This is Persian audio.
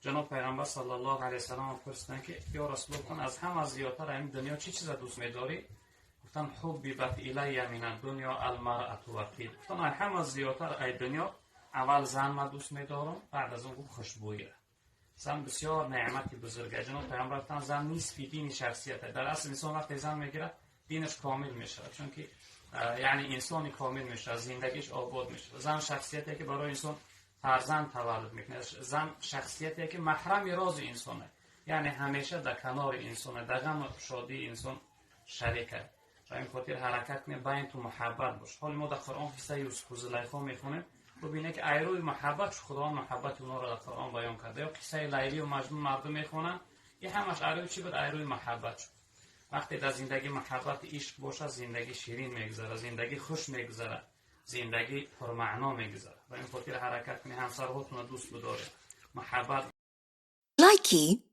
جناب پیغمبر صلی الله علیه و سلم پرسیدن که یا رسول الله از همه زیادتر این دنیا چی چیز دوست می‌داری؟ گفتن حبی بت الی من الدنیا المرأة و الطیب. گفتن همه زیادتر این دنیا اول زن ما دوست می‌دارم، بعد از اون گفت خوشبویی. زن بسیار نعمتی بزرگه. جناب پیغمبر گفتن زن نیست فی دین شخصیت. در اصل انسان وقتی زن میگیره دینش کامل میشه، چون که یعنی انسانی کامل میشه، زندگیش آباد میشه. زن شخصیتی که برای انسان فرزند تولد میکنه، زن شخصیتی که محرم راز انسانه، یعنی همیشه در کنار انسانه، در غم شادی انسان شریکه. و این خاطر حرکت می بین تو محبت باش. حال ما در قرآن قصه یوسف و زلیخا میخونیم، ببینه که ایروی محبت خدا محبت اونا رو در قرآن بیان کرده. یا قصه لیلی و مجنون مردم میخونن، این همش ایروی چی بود؟ ایروی محبت شد. وقتی در زندگی محبت عشق باشه، زندگی شیرین میگذره، زندگی خوش میگذره، زندگی پرمعنا میگذره. و این خاطر حرکت می همسرهاتون دوست بداره، محبت. لایکی